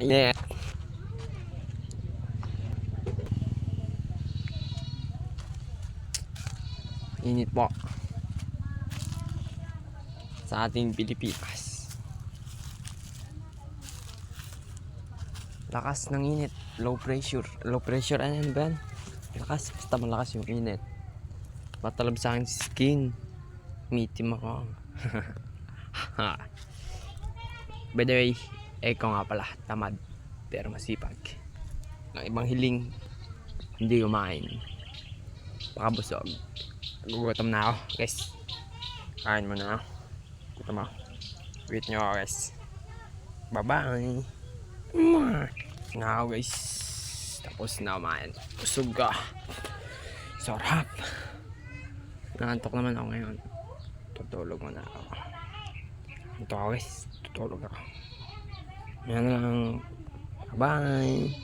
Init. Init po sa ating Pilipinas. Lakas ng init. Low pressure. Low pressure, ano ba yan? Lakas. Basta malakas yung init. Matalab sa aking skin. Umitim ako. By the way, ikaw nga pala, tamad pero masipag. Ang ibang hiling, hindi kumain. Pakabusog. Gugutom na ako, guys. Kain mo na ako. Gutom ako. Wait nyo ako, guys. Bye-bye. Na ako, guys. Tapos na kumain. Busog ka. Sarap. Nakantok naman ako ngayon. Tutulog muna ako. Ito ako, guys. Tutulog ako. Yan lang. Bye.